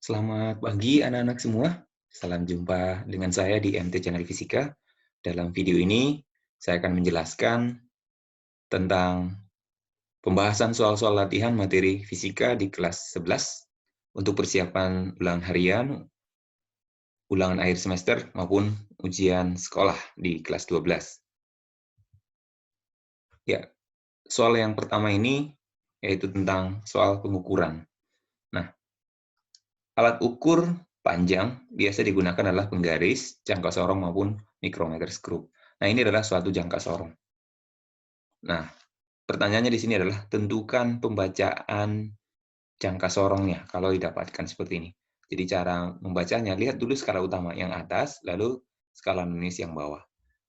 Selamat pagi anak-anak semua. Salam jumpa dengan saya di MT Channel Fisika. Dalam video ini, saya akan menjelaskan tentang pembahasan soal-soal latihan materi fisika di kelas 11 untuk persiapan ulangan harian, ulangan akhir semester, maupun ujian sekolah di kelas 12. Ya, soal yang pertama ini yaitu tentang soal pengukuran. Nah, alat ukur panjang biasa digunakan adalah penggaris, jangka sorong, maupun mikrometer skrup. Nah, ini adalah suatu jangka sorong. Nah, pertanyaannya di sini adalah tentukan pembacaan jangka sorongnya kalau didapatkan seperti ini. Jadi cara membacanya, lihat dulu skala utama yang atas, lalu skala nonius yang bawah.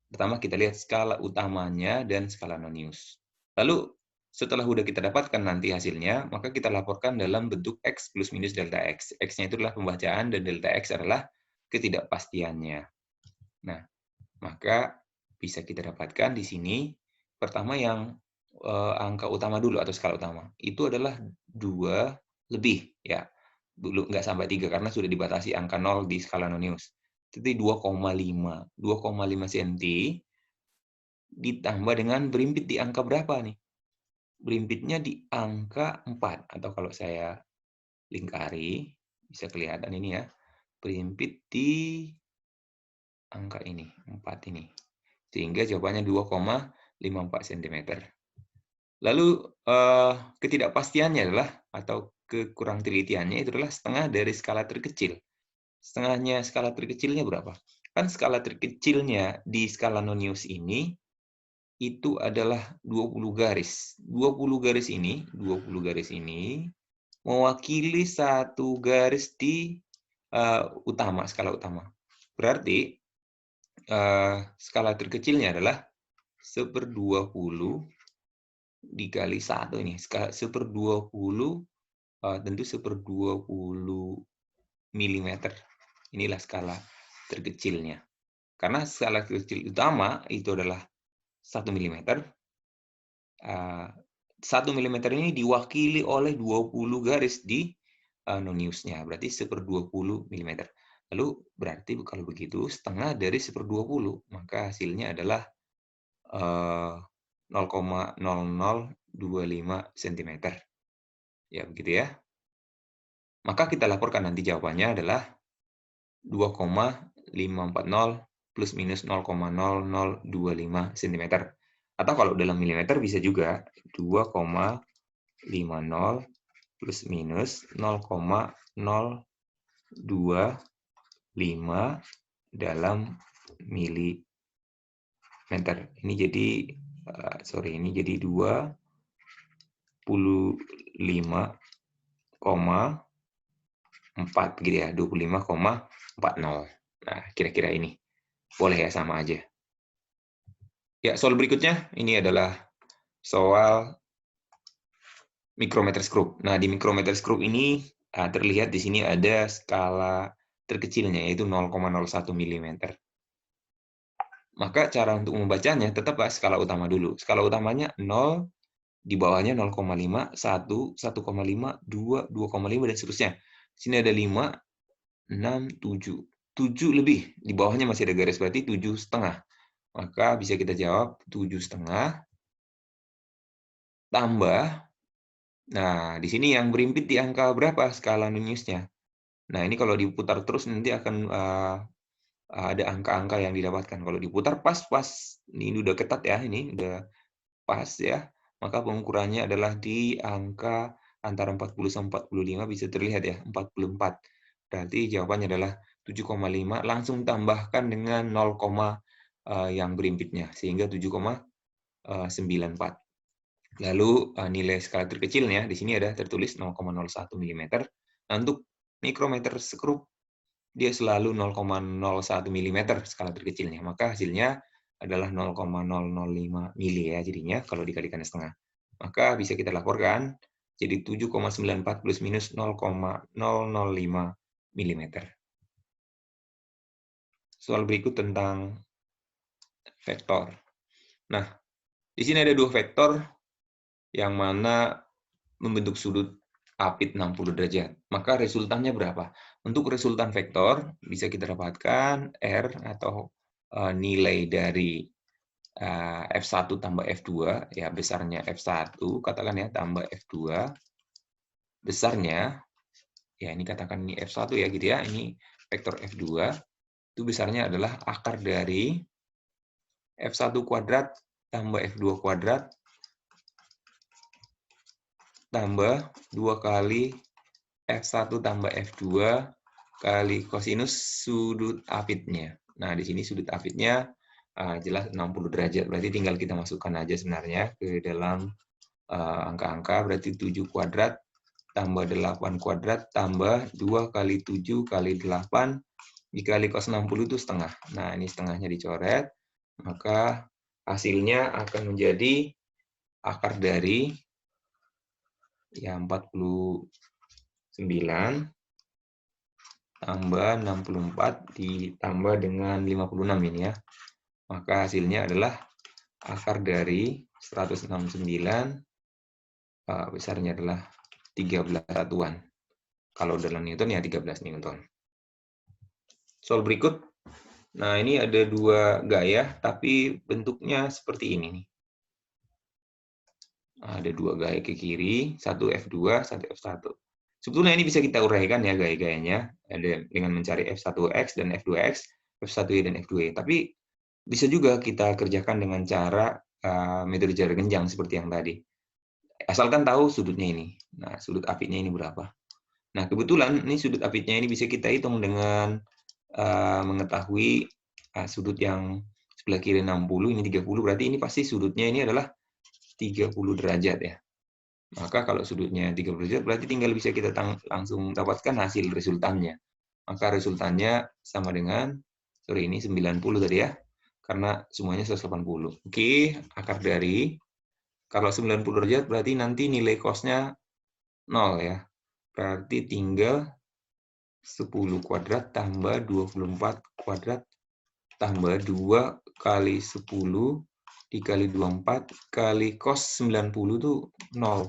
Pertama kita lihat skala utamanya dan skala nonius. Lalu setelah sudah kita dapatkan nanti hasilnya, maka kita laporkan dalam bentuk X plus minus delta X. X-nya itu adalah pembacaan dan delta X adalah ketidakpastiannya. Nah, maka bisa kita dapatkan di sini, pertama yang angka utama dulu atau skala utama. Itu adalah 2 lebih, ya. Dulu nggak sampai 3 karena sudah dibatasi angka 0 di skala nonius. Jadi 2,5. 2,5 cm ditambah dengan berimpit di angka berapa nih? Berimpitnya di angka 4, atau kalau saya lingkari, bisa kelihatan ini ya, berimpit di angka ini, 4 ini. Sehingga jawabannya 2,54 cm. Lalu ketidakpastiannya adalah, atau kekurang telitiannya itu adalah setengah dari skala terkecil. Setengahnya skala terkecilnya berapa? Kan skala terkecilnya di skala nonius ini itu adalah 20 garis. 20 garis ini mewakili satu garis di skala utama. Berarti skala terkecilnya adalah 1/20 dikali 1 ini. 1/20 tentu 1/20 milimeter. Inilah skala terkecilnya. Karena skala terkecil utama itu adalah 1 milimeter. 1 milimeter ini diwakili oleh 20 garis di noniusnya. Berarti 1/20 milimeter. Lalu berarti kalau begitu setengah dari 1/20, maka hasilnya adalah 0,0025 cm. Ya, begitu ya. Maka kita laporkan nanti jawabannya adalah 2,540 plus minus 0,0025 cm. Atau kalau dalam milimeter bisa juga 2,50 plus minus 0,025 dalam milimeter. Ini jadi ini jadi 25,4 begitu ya, 25,40. Nah, kira-kira ini. Boleh ya, sama aja. Ya, soal berikutnya ini adalah soal mikrometer skrup. Nah, di mikrometer skrup ini terlihat di sini ada skala terkecilnya, yaitu 0,01 mm. Maka cara untuk membacanya tetaplah skala utama dulu. Skala utamanya 0, di bawahnya 0,5, 1, 1,5, 2, 2,5, dan seterusnya. Di sini ada 5, 6, 7. 7 lebih, di bawahnya masih ada garis, berarti 7,5. Maka bisa kita jawab 7,5 tambah, nah di sini yang berimpit di angka berapa skala noniusnya. Nah ini kalau diputar terus nanti akan ada angka-angka yang didapatkan. Kalau diputar pas-pas, ini udah ketat ya, ini udah pas ya, maka pengukurannya adalah di angka antara 40 sampai 45, bisa terlihat ya, 44. Berarti jawabannya adalah 7,5, langsung tambahkan dengan 0, yang berimpitnya, sehingga 7,94. Lalu nilai skala terkecilnya, di sini ada tertulis 0,01 mm. Nah, untuk mikrometer skrup, dia selalu 0,01 mm skala terkecilnya. Maka hasilnya adalah 0,005 mili ya jadinya kalau dikalikan setengah. Maka bisa kita laporkan jadi 7,94 plus minus 0,005 mm. Soal berikut tentang vektor. Nah, di sini ada dua vektor yang mana membentuk sudut apit 60 derajat. Maka resultannya berapa? Untuk resultan vektor, bisa kita dapatkan R atau nilai dari F1 tambah F2, ya besarnya F1, katakan ya, tambah F2, besarnya, ya ini katakan ini F1 ya gitu ya, ini vektor F2, itu besarnya adalah akar dari F1 kuadrat tambah F2 kuadrat tambah 2 kali F1 tambah F2 kali kosinus sudut apitnya. Nah, di sini sudut apitnya jelas 60 derajat, berarti tinggal kita masukkan aja sebenarnya ke dalam angka-angka, berarti 7 kuadrat tambah 8 kuadrat tambah 2 kali 7 kali 8 dikali cos 60 itu setengah. Nah, ini setengahnya dicoret, maka hasilnya akan menjadi akar dari ya 49 tambah 64 ditambah dengan 56 ini ya. Maka hasilnya adalah akar dari 169, besarnya adalah 13 satuan. Kalau dalam Newton ya 13 Newton. Soal berikut. Nah, ini ada dua gaya, tapi bentuknya seperti ini nih. Ada dua gaya ke kiri, satu F2, satu F1. Sebetulnya ini bisa kita uraikan ya gaya-gayanya dengan mencari F1X dan F2X, F1Y dan F2Y. Tapi bisa juga kita kerjakan dengan cara metode jarak genjang seperti yang tadi. Asalkan tahu sudutnya ini. Nah, sudut apitnya ini berapa. Nah, kebetulan ini sudut apitnya ini bisa kita hitung dengan mengetahui sudut yang sebelah kiri 60, ini 30, berarti ini pasti sudutnya ini adalah 30 derajat ya. Maka kalau sudutnya 30 derajat, berarti tinggal bisa kita langsung dapatkan hasil resultannya. Maka resultannya sama dengan, ini 90 tadi ya, karena semuanya 180. Oke, akar dari, kalau 90 derajat berarti nanti nilai cos-nya 0 ya. Berarti tinggal 10 kuadrat tambah 24 kuadrat tambah 2 kali 10 dikali 24 kali cos 90 itu 0.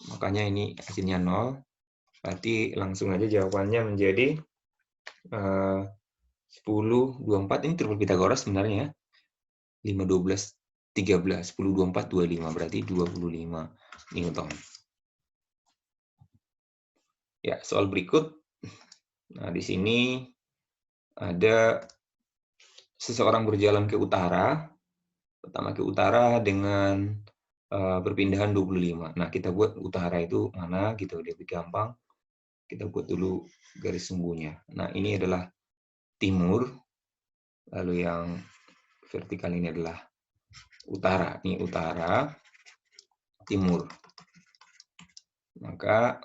Makanya ini hasilnya 0. Berarti langsung aja jawabannya menjadi 10, 24. Ini triple Pitagoras sebenarnya. 5, 12, 13, 10, 24, 25. Berarti 25 Newton. Ya, soal berikut. Nah, di sini ada seseorang berjalan ke utara. Pertama ke utara dengan perpindahan 25. Nah, kita buat utara itu mana gitu, lebih gampang. Kita buat dulu garis sumbunya. Nah, ini adalah timur, lalu yang vertikal ini adalah utara. Ini utara, timur. Maka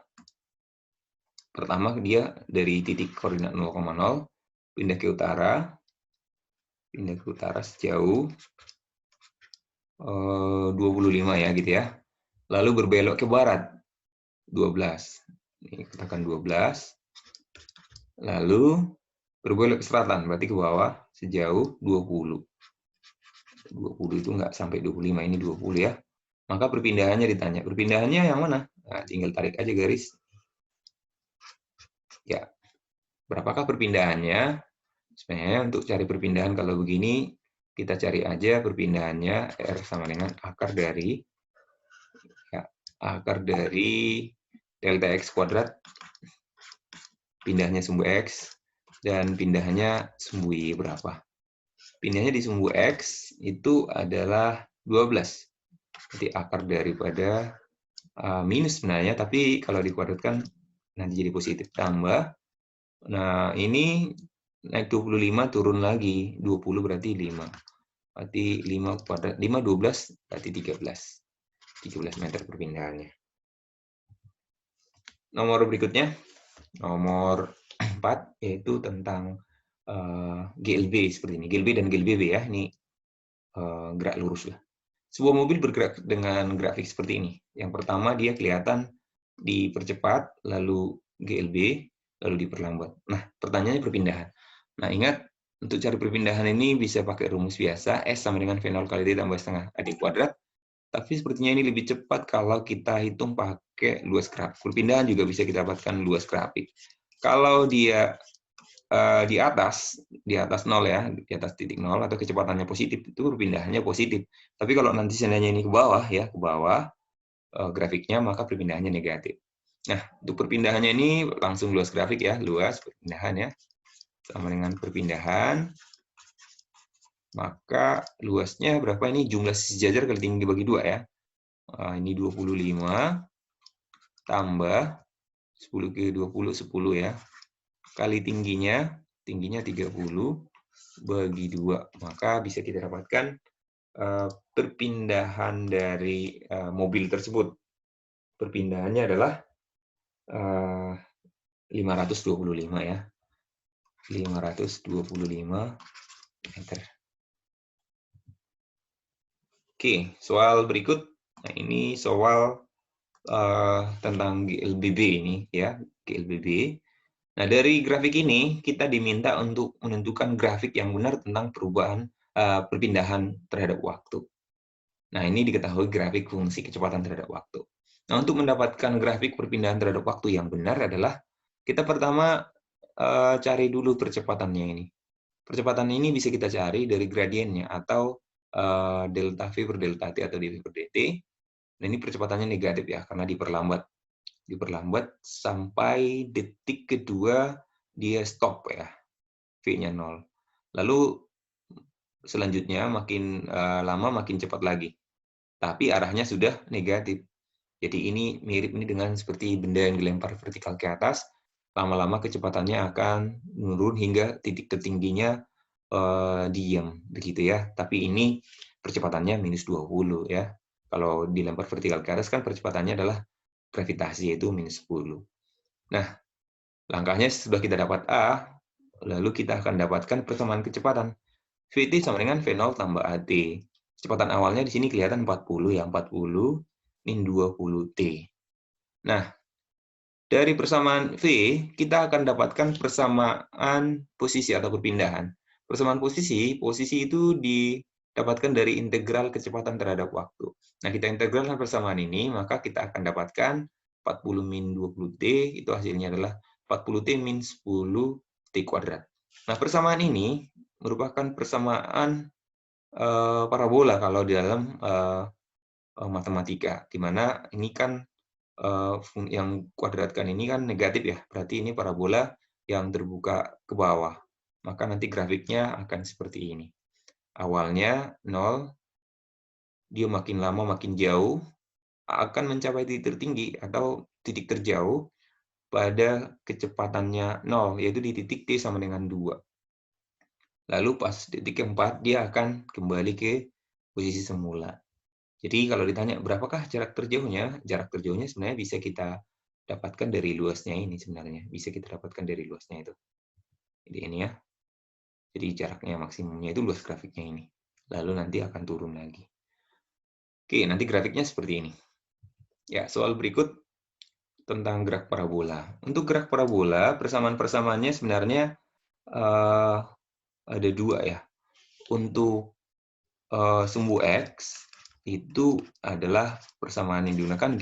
pertama dia dari titik koordinat 0,0 pindah ke utara sejauh 25 ya gitu ya. Lalu berbelok ke barat 12. Ini katakan 12. Lalu berbelok ke selatan, berarti ke bawah sejauh 20. 20 itu nggak sampai 25, ini 20 ya. Maka perpindahannya ditanya. Perpindahannya yang mana? Nah, tinggal tarik aja garis. Ya, berapakah perpindahannya? Sebenarnya untuk cari perpindahan kalau begini, kita cari aja perpindahannya R sama dengan akar dari delta X kuadrat, pindahnya sumbu X, dan pindahnya sumbu Y berapa. Pindahnya di sumbu X itu adalah 12. Jadi akar daripada minus sebenarnya, tapi kalau dikuadratkan nanti jadi positif tambah. Nah, ini naik 25 turun lagi, 20 berarti 5. Berarti 5 kuadrat, 5, 12 berarti 13. 13 meter perpindahannya. Nomor berikutnya, nomor 4, yaitu tentang GLB seperti ini. GLB dan GLBB ya, ini gerak lurus lah. Sebuah mobil bergerak dengan grafik seperti ini. Yang pertama dia kelihatan dipercepat, lalu GLB, lalu diperlambat. Nah, pertanyaannya perpindahan. Nah, ingat, untuk cari perpindahan ini bisa pakai rumus biasa, S sama dengan V0 kali D tambah setengah AD kuadrat. Tapi sepertinya ini lebih cepat kalau kita hitung pakai luas grafik. Perpindahan juga bisa kita dapatkan luas grafik. Kalau dia di atas 0 ya, di atas titik 0 atau kecepatannya positif, itu perpindahannya positif. Tapi kalau nanti seandainya ini ke bawah ya, ke bawah grafiknya, maka perpindahannya negatif. Nah, untuk perpindahannya ini langsung luas grafik ya, luas perpindahan ya. Sama dengan perpindahan, maka luasnya berapa ini? Jumlah sejajar kali tinggi dibagi 2 ya. Ini 25 tambah 10 ke 20, 10 ya. Kali tingginya 30 bagi 2. Maka bisa kita dapatkan perpindahan dari mobil tersebut. Perpindahannya adalah 525 ya. 525 meter. Oke, soal berikut. Nah, ini soal tentang GLBB ini ya, GLBB. Nah, dari grafik ini kita diminta untuk menentukan grafik yang benar tentang perubahan perpindahan terhadap waktu. Nah, ini diketahui grafik fungsi kecepatan terhadap waktu. Nah, untuk mendapatkan grafik perpindahan terhadap waktu yang benar adalah kita pertama cari dulu percepatannya ini. Percepatan ini bisa kita cari dari gradiennya atau delta V per delta T atau dV per dt. Nah, ini percepatannya negatif ya, karena diperlambat. Diperlambat sampai detik kedua dia stop ya, V-nya 0. Lalu selanjutnya makin lama makin cepat lagi. Tapi arahnya sudah negatif. Jadi ini mirip ini dengan seperti benda yang dilempar vertikal ke atas, lama-lama kecepatannya akan menurun hingga titik tertingginya diam begitu ya. Tapi ini percepatannya minus 20 ya. Kalau dilempar vertikal ke atas kan percepatannya adalah gravitasi, yaitu minus 10. Nah, langkahnya sudah kita dapat A, lalu kita akan dapatkan persamaan kecepatan. Vt sama dengan V0 tambah AT. Kecepatan awalnya di sini kelihatan 40 ya, 40 min 20T. Nah, dari persamaan V, kita akan dapatkan persamaan posisi atau perpindahan. Persamaan posisi itu didapatkan dari integral kecepatan terhadap waktu. Nah, kita integralkan persamaan ini, maka kita akan dapatkan 40 min 20T, itu hasilnya adalah 40T min 10T kuadrat. Nah, persamaan ini merupakan persamaan parabola kalau di dalam matematika, di mana ini kan yang kuadratkan ini kan negatif ya, berarti ini parabola yang terbuka ke bawah. Maka nanti grafiknya akan seperti ini. Awalnya 0, dia makin lama makin jauh, akan mencapai titik tertinggi atau titik terjauh pada kecepatannya 0, yaitu di titik T sama dengan 2. Lalu pas titik keempat, dia akan kembali ke posisi semula. Jadi kalau ditanya berapakah jarak terjauhnya, jarak terjauhnya sebenarnya bisa kita dapatkan dari luasnya ini sebenarnya. Bisa kita dapatkan dari luasnya itu. Jadi ini ya. Jadi jaraknya maksimumnya itu luas grafiknya ini. Lalu nanti akan turun lagi. Oke, nanti grafiknya seperti ini. Ya, soal berikut tentang gerak parabola. Untuk gerak parabola, persamaan-persamaannya sebenarnya ada dua ya. Untuk sumbu X, itu adalah persamaan yang digunakan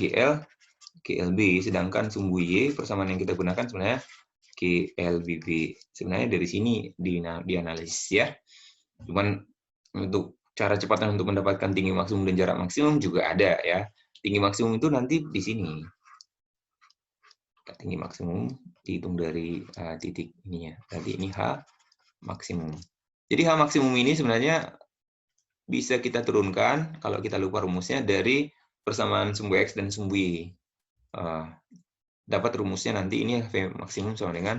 GLB, sedangkan sumbu Y persamaan yang kita gunakan sebenarnya GLBB. Sebenarnya dari sini dianalisis ya. Cuman untuk cara cepatnya untuk mendapatkan tinggi maksimum dan jarak maksimum juga ada ya. Tinggi maksimum itu nanti di sini. Tinggi maksimum dihitung dari titik ini ya. Nanti ini H maksimum. Jadi H maksimum ini sebenarnya bisa kita turunkan kalau kita lupa rumusnya dari persamaan sumbu X dan sumbu Y. Dapat rumusnya nanti ini V maksimum sama dengan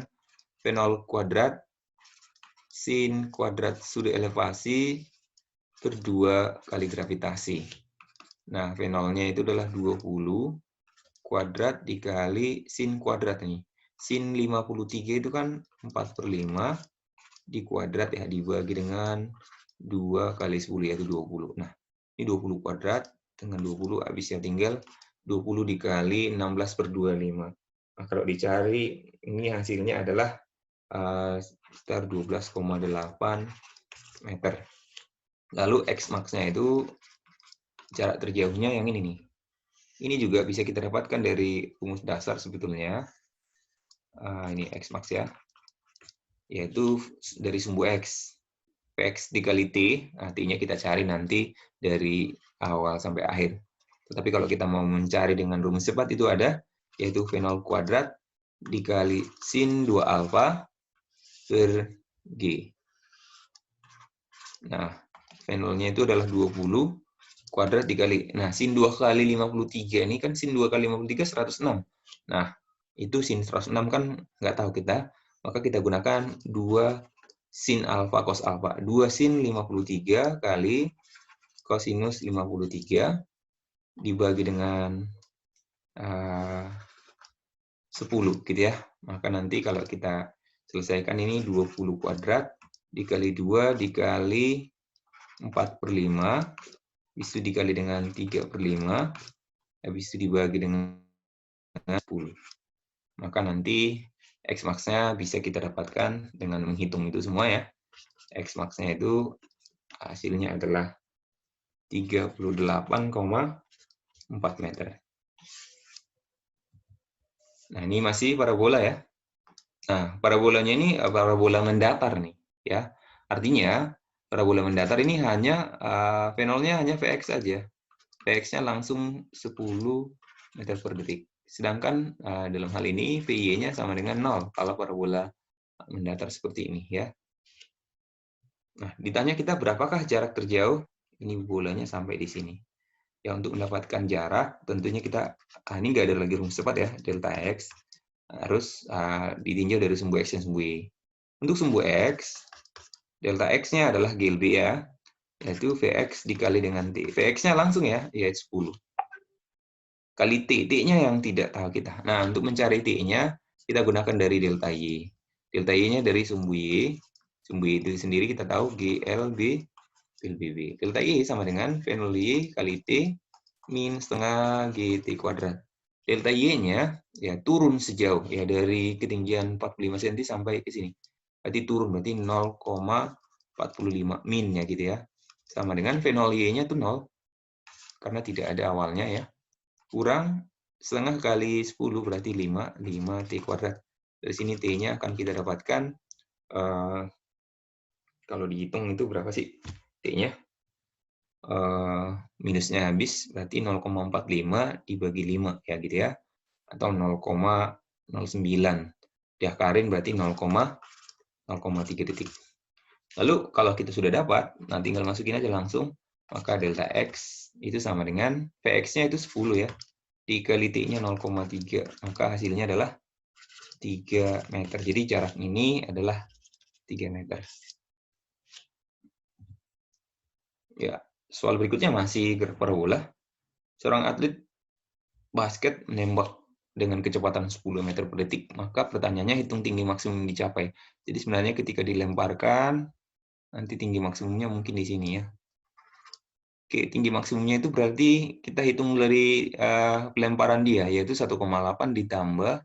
V0 kuadrat sin kuadrat sudut elevasi per 2 kali gravitasi. Nah, V0-nya itu adalah 20 kuadrat dikali sin kuadrat ini. Sin 53 itu kan 4/5 di kuadrat ya, dibagi dengan 2 kali 10 yaitu 20. Nah, ini 20 kuadrat dengan 20 habisnya tinggal 20 dikali 16/25. Nah, kalau dicari ini hasilnya adalah sekitar 12,8 meter. Lalu X max-nya itu jarak terjauhnya yang ini nih. Ini juga bisa kita dapatkan dari rumus dasar sebetulnya. Ini X max ya, yaitu dari sumbu X. Px dikali T, T-nya kita cari nanti dari awal sampai akhir. Tetapi kalau kita mau mencari dengan rumus cepat itu ada, yaitu V0 kuadrat dikali sin 2 alfa per G. Nah, V0-nya itu adalah 20 kuadrat dikali, nah sin 2 kali 53 ini kan sin 2 kali 53 106. Nah, itu sin 106 kan nggak tahu kita, maka kita gunakan 2 sin alfa cos alfa. 2 sin 53 kali kosinus 53 dibagi dengan 10 gitu ya. Maka nanti kalau kita selesaikan ini 20 kuadrat dikali 2 dikali 4/5, habis itu dikali dengan 3/5, habis itu dibagi dengan 10. Maka nanti X max-nya bisa kita dapatkan dengan menghitung itu semua ya. X max-nya itu hasilnya adalah 38,4 meter. Nah, ini masih parabola ya. Nah, parabolanya ini parabola mendatar nih ya. Artinya parabola mendatar ini hanya V0-nya hanya Vx saja. Vx-nya langsung 10 meter per detik. Sedangkan dalam hal ini VY-nya sama dengan 0 kalau parabola mendatar seperti ini ya. Nah, ditanya kita berapakah jarak terjauh? Ini bolanya sampai di sini. Ya, untuk mendapatkan jarak, tentunya kita, ini nggak ada lagi rumus cepat ya, delta X, harus ditinjau dari sumbu X dan sumbu Y. Untuk sumbu X, delta X-nya adalah GLB ya, yaitu Vx dikali dengan T. Vx-nya langsung ya, yaitu 10. Kali T, T-nya yang tidak tahu kita. Nah, untuk mencari T-nya, kita gunakan dari delta Y. Delta Y-nya dari sumbu Y. Sumbu Y itu sendiri kita tahu GLB PLBB. Delta Y sama dengan V0 Y kali T min setengah GT kuadrat. Delta Y-nya ya turun sejauh ya dari ketinggian 45 cm sampai ke sini. Berarti turun, berarti 0,45 min ya gitu ya. Sama dengan V0 Y-nya itu 0 karena tidak ada awalnya ya. Kurang setengah kali 10 berarti 5 T kuadrat. Dari sini T-nya akan kita dapatkan kalau dihitung itu berapa sih T-nya? Minusnya habis berarti 0,45 dibagi 5 ya gitu ya, atau 0,09 diakarin berarti 0,3 detik. Lalu kalau kita sudah dapat, nah tinggal masukin aja langsung, maka delta X itu sama dengan Vx-nya itu 10 ya, dikali T-nya 0,3, maka hasilnya adalah 3 meter. Jadi jarak ini adalah 3 meter. Ya, soal berikutnya masih gerak parabola. Seorang atlet basket menembak dengan kecepatan 10 meter per detik, maka pertanyaannya hitung tinggi maksimum yang dicapai. Jadi sebenarnya ketika dilemparkan, nanti tinggi maksimumnya mungkin di sini ya. Oke, tinggi maksimumnya itu berarti kita hitung dari pelemparan dia, yaitu 1,8 ditambah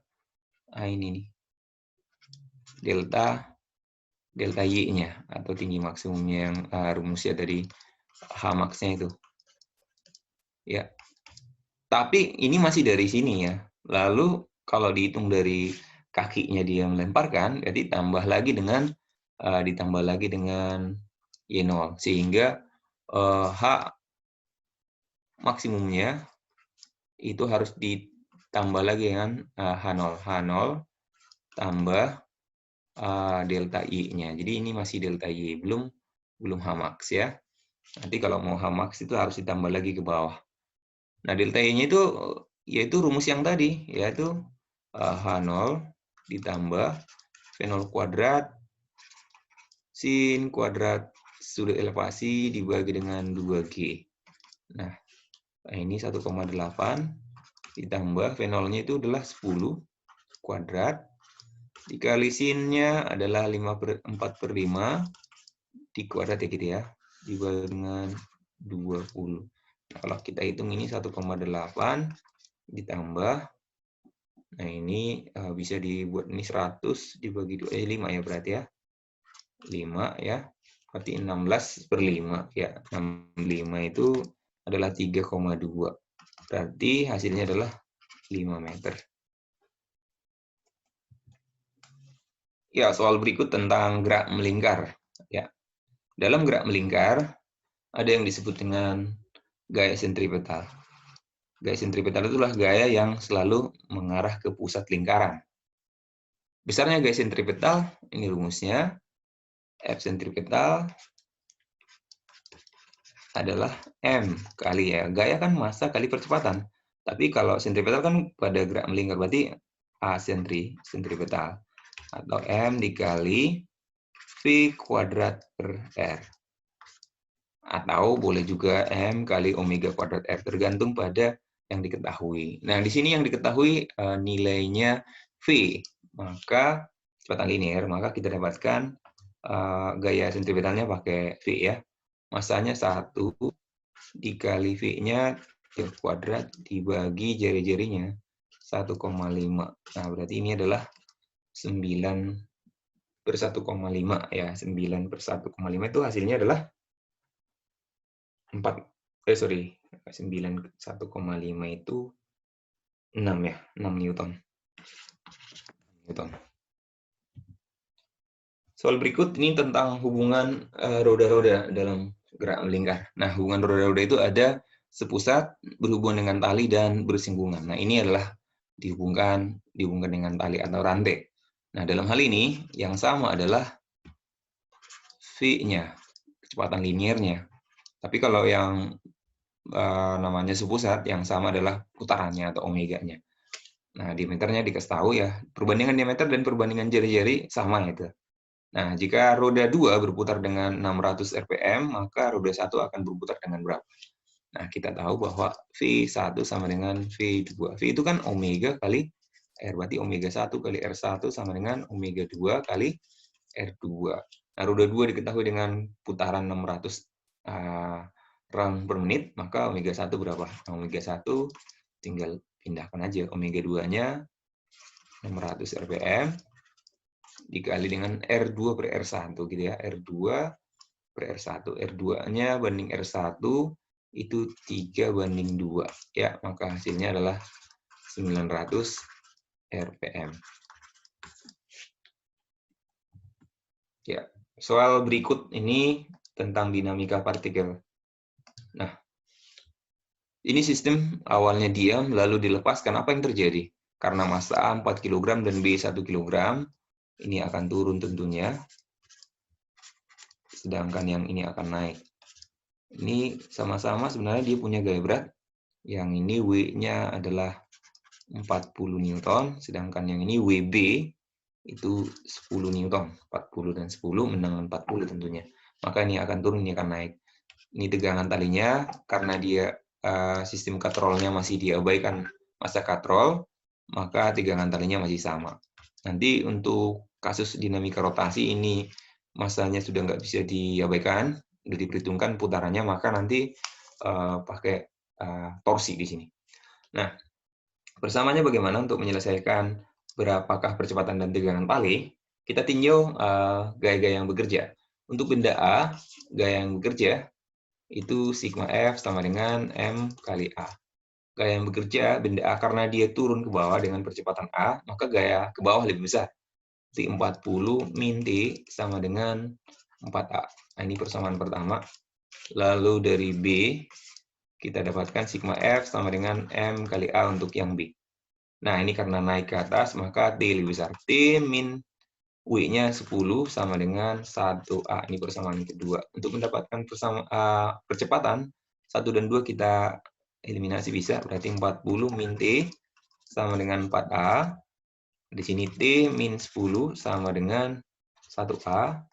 ini nih, delta Y-nya, atau tinggi maksimumnya yang rumusnya dari H max-nya itu. Ya, tapi ini masih dari sini ya. Lalu kalau dihitung dari kakinya dia melemparkan, jadi ditambah lagi dengan Y0 sehingga H maksimumnya itu harus ditambah lagi dengan H0 tambah delta Y-nya. Jadi ini masih delta Y, belum H max ya. Nanti kalau mau H max itu harus ditambah lagi ke bawah. Nah, delta Y-nya itu yaitu rumus yang tadi, yaitu H0 ditambah V0 kuadrat sin kuadrat sudut elevasi dibagi dengan 2G. Nah, ini 1,8 ditambah V0-nya itu adalah 10 kuadrat dikali sin-nya adalah 4/5 dikuadrat ya gitu ya, dibagi dengan 20. Nah, kalau kita hitung ini 1,8 ditambah, nah ini bisa dibuat ini 100 dibagi 5 ya berarti ya. 5 ya, berarti 16/5 ya. 65 itu adalah 3,2. Berarti hasilnya adalah 5 meter. Ya, soal berikut tentang gerak melingkar. Ya, dalam gerak melingkar, ada yang disebut dengan gaya sentripetal. Gaya sentripetal itulah gaya yang selalu mengarah ke pusat lingkaran. Besarnya gaya sentripetal, ini rumusnya. F sentripetal adalah M kali ya. Gaya kan massa kali percepatan. Tapi kalau sentripetal kan pada gerak melingkar, berarti A sentripetal. Atau M dikali V kuadrat per R. Atau boleh juga M kali omega kuadrat R, tergantung pada yang diketahui. Nah, di sini yang diketahui nilainya V, maka kecepatan linear, maka kita dapatkan gaya sentripetalnya pakai V ya. Massanya 1 dikali V-nya kuadrat dibagi jari-jarinya 1,5. Nah, berarti ini adalah 9/1,5 ya. 9/1,5 itu hasilnya adalah 9/1,5 itu 6 ya, 6 Newton. Soal berikut ini tentang hubungan roda-roda dalam gerak melingkar. Nah, hubungan roda-roda itu ada sepusat, berhubungan dengan tali, dan bersinggungan. Nah, ini adalah dihubungkan dengan tali atau rantai. Nah, dalam hal ini, yang sama adalah V-nya, kecepatan linearnya. Tapi kalau yang namanya sepusat, yang sama adalah putarannya atau omeganya. Nah, diameternya dikasih tahu ya. Perbandingan diameter dan perbandingan jari-jari sama itu. Nah, jika roda 2 berputar dengan 600 rpm, maka roda 1 akan berputar dengan berapa? Nah, kita tahu bahwa V1 sama dengan V2. V itu kan omega kali R, berarti omega 1 kali R1 sama dengan omega 2 kali R2. Nah, roda 2 diketahui dengan putaran 600 rang per menit, maka omega 1 berapa? Nah, omega 1 tinggal pindahkan aja. Omega 2-nya 600 rpm dikali dengan R2 per R1 gitu ya. R2 per R1. R2-nya banding R1 itu 3/2 ya, maka hasilnya adalah 900 rpm. Ya, soal berikut ini tentang dinamika partikel. Nah, ini sistem awalnya diam lalu dilepaskan, apa yang terjadi? Karena massa A 4 kg dan B 1 kg, ini akan turun tentunya. Sedangkan yang ini akan naik. Ini sama-sama sebenarnya dia punya gaya berat. Yang ini W-nya adalah 40 Newton, sedangkan yang ini WB itu 10 Newton. 40 dan 10 menang 40 tentunya. Maka ini akan turun, ini akan naik. Ini tegangan talinya, karena dia sistem katrolnya masih diabaikan masa katrol, maka tegangan talinya masih sama. Nanti untuk kasus dinamika rotasi ini masanya sudah nggak bisa diabaikan, sudah diperhitungkan putarannya, maka nanti pakai torsi di sini. Nah, bersamanya bagaimana untuk menyelesaikan berapakah percepatan dan tegangan tali? Kita tinjau gaya-gaya yang bekerja. Untuk benda A, gaya yang bekerja itu sigma F sama dengan M kali A. Gaya yang bekerja, benda A, karena dia turun ke bawah dengan percepatan A, maka gaya ke bawah lebih besar. Jadi 40 min T sama dengan 4A. Nah, ini persamaan pertama. Lalu dari B, kita dapatkan sigma F sama dengan M kali A untuk yang B. Nah, ini karena naik ke atas, maka T lebih besar. T min W-nya 10 sama dengan 1A. Ini persamaan kedua. Untuk mendapatkan percepatan, 1 dan 2 kita eliminasi bisa. Berarti 40 min T sama dengan 4A. Di sini T min 10 sama dengan 1A.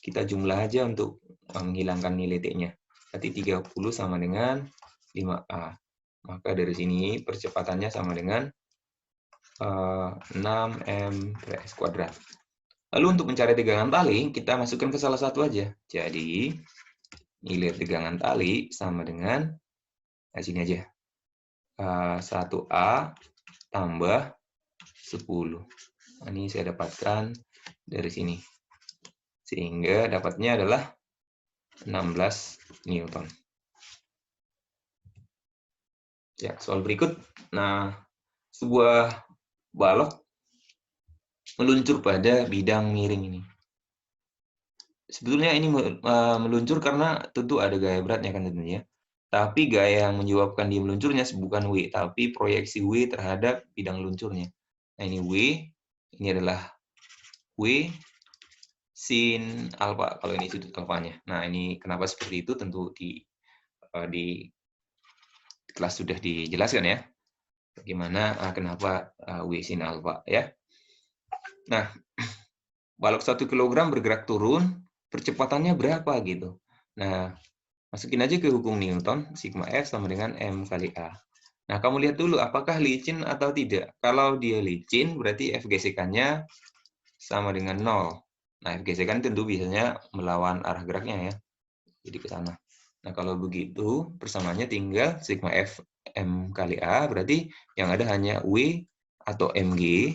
Kita jumlah aja untuk menghilangkan nilai T-nya. Berarti 30 sama dengan 5A. Maka dari sini percepatannya sama dengan 6M per S kuadrat. Lalu untuk mencari tegangan tali, kita masukkan ke salah satu aja. Jadi, nilai tegangan tali sama dengan, sini aja, 1A tambah 10. Nah, ini saya dapatkan dari sini. Sehingga dapatnya adalah 16 Newton. Ya, soal berikut. Nah, sebuah balok meluncur pada bidang miring ini. Sebetulnya ini meluncur karena tentu ada gaya beratnya kan tentunya. Tapi gaya yang menyebabkan dia meluncurnya bukan W, tapi proyeksi W terhadap bidang luncurnya. Nah, ini W, ini adalah W sin alfa, kalau ini sudut alfanya. Nah, ini kenapa seperti itu tentu di kelas sudah dijelaskan ya. Bagaimana kenapa W sin alfa ya. Nah, balok 1 kg bergerak turun, percepatannya berapa gitu. Nah, masukin aja ke hukum Newton, sigma F sama dengan M kali A. Nah, kamu lihat dulu apakah licin atau tidak. Kalau dia licin, berarti F gesekannya sama dengan 0. Nah, F gesekan tentu biasanya melawan arah geraknya ya. Jadi ke sana. Nah, kalau begitu, persamaannya tinggal sigma F M kali A, berarti yang ada hanya W atau MG,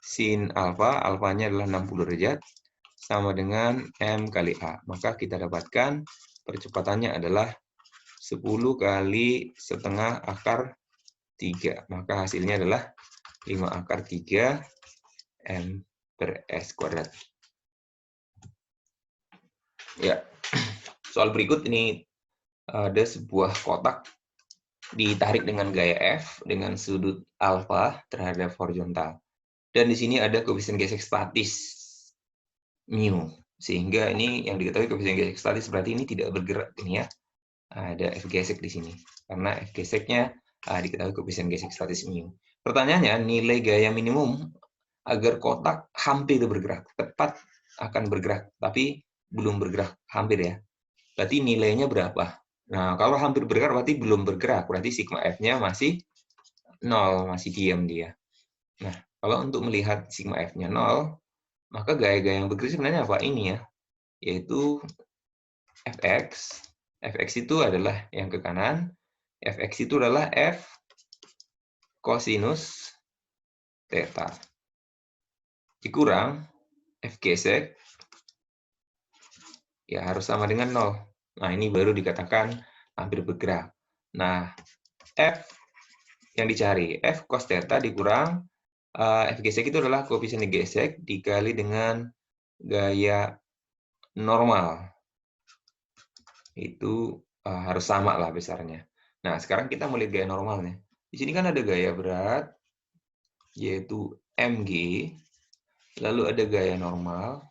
sin alfa, alfanya adalah 60 derajat, sama dengan M kali A. Maka kita dapatkan percepatannya adalah 10 kali setengah akar 3. Maka hasilnya adalah 5 akar 3 M per S kuadrat. Ya, soal berikut ini ada sebuah kotak ditarik dengan gaya F dengan sudut alfa terhadap horizontal. Dan di sini ada koefisien gesek statis mu. Sehingga ini yang diketahui koefisien gesek statis berarti ini tidak bergerak ini ya. Ada F gesek di sini. Karena F geseknya diketahui koefisien gesek statis mu. Pertanyaannya, nilai gaya minimum agar kotak hampir bergerak. Tepat akan bergerak, tapi belum bergerak. Hampir ya. Berarti nilainya berapa? Nah, kalau hampir bergerak berarti belum bergerak. Berarti sigma F-nya masih 0, masih diam dia. Nah, kalau untuk melihat sigma F-nya 0, maka gaya-gaya yang bergerak sebenarnya apa? Ini ya, yaitu Fx. Fx itu adalah yang ke kanan. Fx itu adalah F kosinus theta. Dikurang F gesek, ya harus sama dengan 0. Nah, ini baru dikatakan hampir bergerak. Nah, F yang dicari, F cos theta dikurang F gesek itu adalah koefisien gesek dikali dengan gaya normal. Itu harus sama lah besarnya. Nah, sekarang kita melihat gaya normalnya. Di sini kan ada gaya berat, yaitu mg, lalu ada gaya normal.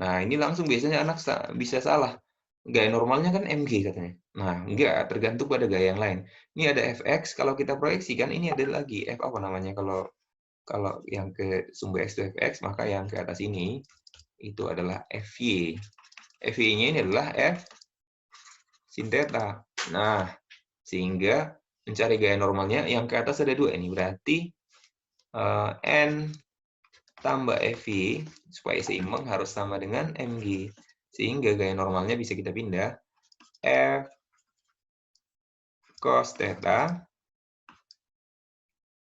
Nah, ini langsung biasanya anak bisa salah. Gaya normalnya kan mg katanya. Nah, enggak, tergantung pada gaya yang lain. Ini ada fx, kalau kita proyeksikan ini ada lagi f apa namanya kalau yang ke sumber x itu fx, maka yang ke atas ini itu adalah fy. Fy-nya ini adalah f sin theta. Nah, sehingga mencari gaya normalnya yang ke atas ada 2 ini. Berarti n tambah fy supaya seimbang harus sama dengan mg. Sehingga gaya normalnya bisa kita pindah f cos theta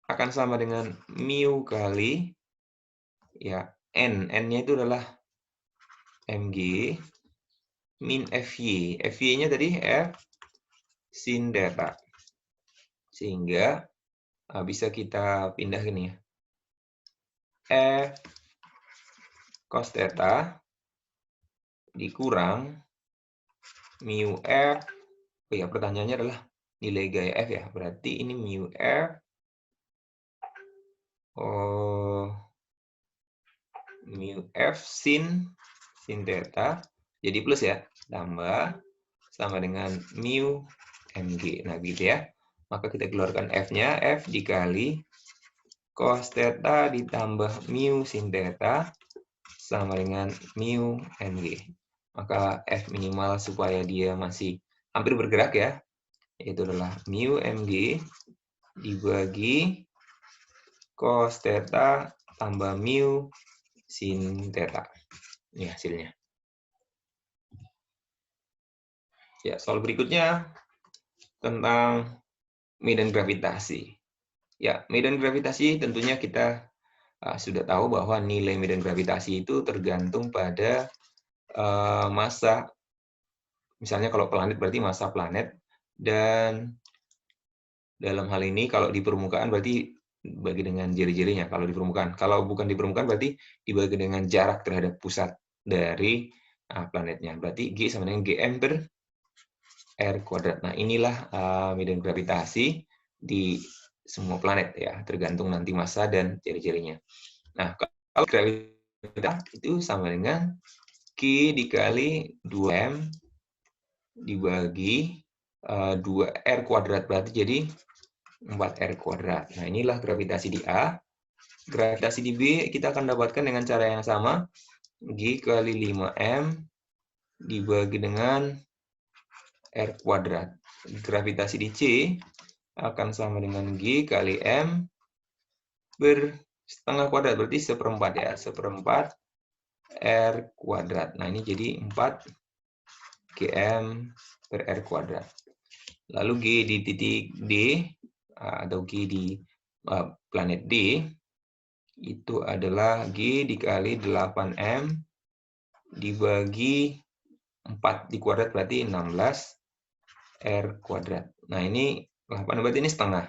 akan sama dengan mu kali ya n-nya itu adalah mg min fy. Fy-nya tadi f sin theta. Sehingga bisa kita pindah gini ya. F cos theta dikurang mu f. Oh ya, pertanyaannya adalah nilai gaya f ya. Berarti ini mu f mu f sin theta jadi plus ya, tambah sama dengan mu mg. Nah, gitu ya. Maka kita keluarkan f-nya, f dikali cos theta ditambah mu sin theta sama dengan mu mg. Maka f minimal supaya dia masih hampir bergerak ya, yaitu adalah mu mg dibagi cos theta tambah mu sin theta. Ini hasilnya. Ya, soal berikutnya tentang medan gravitasi. Ya, medan gravitasi tentunya kita sudah tahu bahwa nilai medan gravitasi itu tergantung pada massa. Misalnya kalau planet berarti massa planet, dan Dalam hal ini kalau di permukaan berarti dibagi dengan jari-jarinya kalau di permukaan. Kalau bukan di permukaan berarti dibagi dengan jarak terhadap pusat dari planetnya. Berarti G sama dengan Gm per R kuadrat. Nah, inilah medan gravitasi di semua planet ya, tergantung nanti massa dan jari-jarinya. Nah, kalau gravitas itu sama dengan Q dikali 2M dibagi 2R kuadrat, berarti jadi 4R kuadrat. Nah, inilah gravitasi di A. Gravitasi di B kita akan dapatkan dengan cara yang sama. G kali 5M dibagi dengan R kuadrat. Gravitasi di C akan sama dengan G kali M setengah kuadrat, berarti seperempat ya, seperempat R kuadrat. Nah, ini jadi 4 Gm per R kuadrat. Lalu G di titik D, atau G di planet D, itu adalah G dikali 8M dibagi 4 di kuadrat, berarti 16 R kuadrat. Nah, ini 8 berarti ini setengah.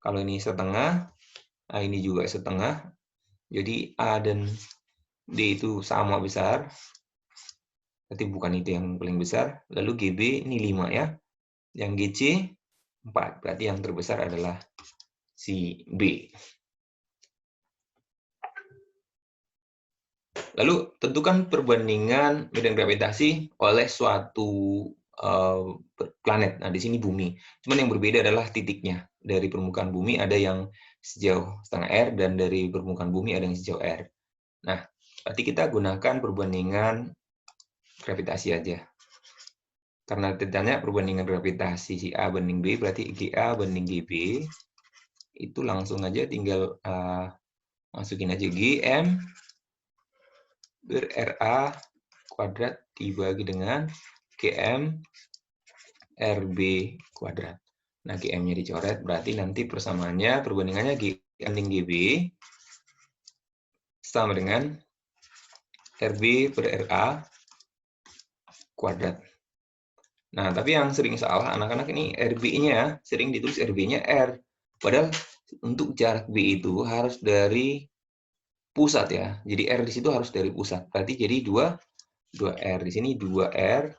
Kalau ini setengah, ini juga setengah. Jadi A dan D itu sama besar. Berarti bukan itu yang paling besar. Lalu GB ini 5 ya. Yang GC 4. Berarti yang terbesar adalah si B. Lalu tentukan perbandingan medan gravitasi oleh suatu planet. Nah, di sini bumi. Cuman yang berbeda adalah titiknya. Dari permukaan bumi ada yang sejauh setengah R, dan dari permukaan bumi ada yang sejauh R. Nah, berarti kita gunakan perbandingan gravitasi aja. Karena ditanya perbandingan gravitasi si A banding B, berarti GA banding GB. Itu langsung aja tinggal masukin aja GM per RA kuadrat dibagi dengan GM RB kuadrat. Nah, GM-nya dicoret, berarti nanti persamaannya, perbandingannya G banding GB sama dengan RB per RA kuadrat. Nah, tapi yang sering salah anak-anak ini RB-nya, sering ditulis RB-nya R. Padahal untuk jarak B itu harus dari pusat ya. Jadi R di situ harus dari pusat. Berarti jadi 2R. Di sini 2R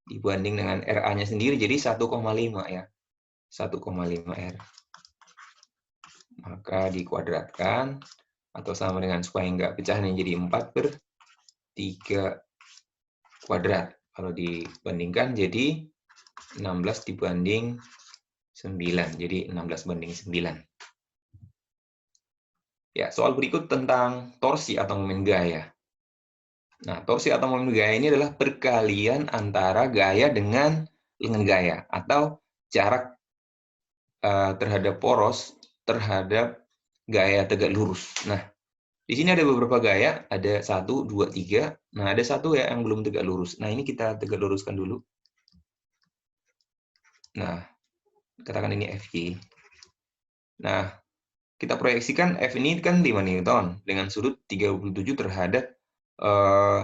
dibanding dengan RA-nya sendiri jadi 1,5 ya. 1,5 R. Maka dikuadratkan atau sama dengan supaya nggak pecah nih jadi 4 per 3 kuadrat. Kalau dibandingkan jadi 16 dibanding 9. Jadi 16 banding 9. Ya, soal berikut tentang torsi atau momen gaya. Nah, torsi atau momen gaya ini adalah perkalian antara gaya dengan gaya atau jarak terhadap poros terhadap gaya tegak lurus. Nah, di sini ada beberapa gaya, ada 1, 2, 3. Nah, ada satu ya yang belum tegak lurus. Nah, ini kita tegak luruskan dulu. Nah, katakan ini FY. Nah, kita proyeksikan F ini kan 5 Newton dengan sudut 37 terhadap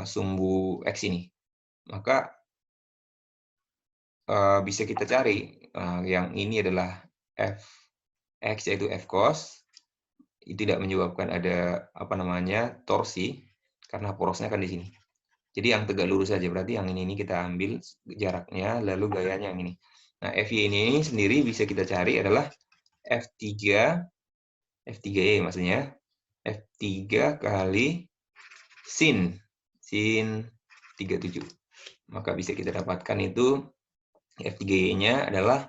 sumbu X ini. Maka bisa kita cari yang ini adalah Fx yaitu F cos. Itu tidak menyebabkan ada torsi karena porosnya kan di sini. Jadi yang tegak lurus saja, berarti yang ini kita ambil jaraknya, lalu gayanya yang ini. Nah, Fy ini sendiri bisa kita cari adalah F3Y maksudnya, F3 kali sin 37. Maka bisa kita dapatkan itu F3Y-nya adalah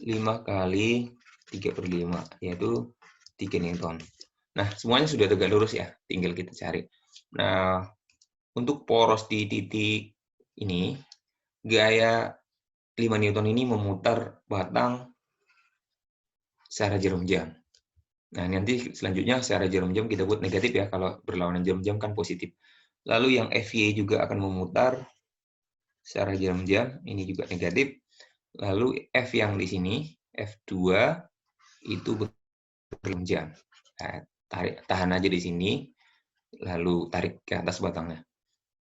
5 kali 3/5, yaitu 3 Newton. Nah, semuanya sudah tegak lurus ya, tinggal kita cari. Nah, untuk poros di titik ini, gaya 5 Newton ini memutar batang secara jarum jam. Nah, nanti selanjutnya secara jarum jam kita buat negatif ya, kalau berlawanan jarum jam kan positif. Lalu yang Fy juga akan memutar secara jarum jam, ini juga negatif. Lalu F yang di sini, F2, itu berjarum jam. Nah, tahan aja di sini, lalu tarik ke atas batangnya.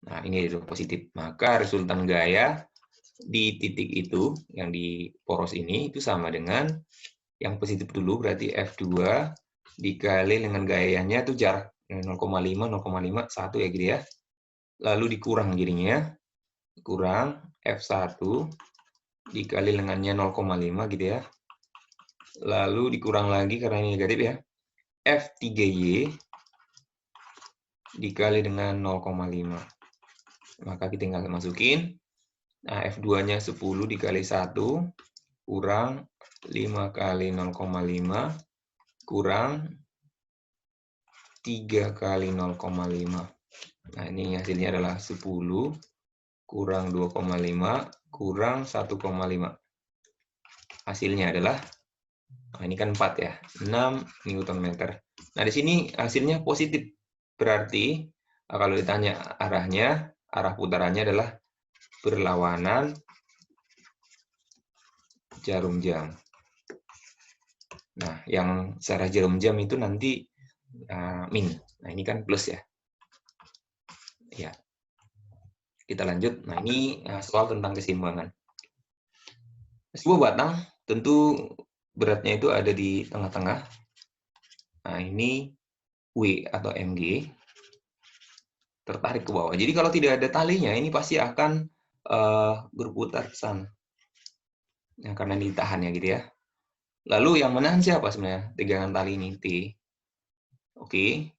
Nah, ini adalah positif. Maka resultan gaya di titik itu, yang di poros ini, itu sama dengan Yang positif dulu berarti F2 dikali dengan gayanya itu jarak 0,5, 0,5, 1 ya gitu ya. Lalu dikurang jadinya, kurang F1 dikali dengannya 0,5 gitu ya. Lalu dikurang lagi karena ini negatif ya. F3Y dikali dengan 0,5. Maka kita tinggal masukin. Nah, F2-nya 10 dikali 1 kurang 5 kali 0,5 kurang 3 kali 0,5. Nah, ini hasilnya adalah 10 kurang 2,5 kurang 1,5. Hasilnya adalah, nah ini kan 4 ya, 6 Nm. Nah, di sini hasilnya positif. Berarti, kalau ditanya arahnya, arah putarannya adalah berlawanan jarum jam. Nah, yang searah jarum jam itu nanti min. Nah, ini kan plus ya. Ya. Kita lanjut. Nah, ini soal tentang keseimbangan. Sebuah batang tentu beratnya itu ada di tengah-tengah. Nah, ini W atau Mg tertarik ke bawah. Jadi kalau tidak ada talinya, ini pasti akan berputar ke sana. Nah, karena ditahan ya gitu ya. Lalu yang menahan siapa sebenarnya? Tegangan tali ini T. Oke.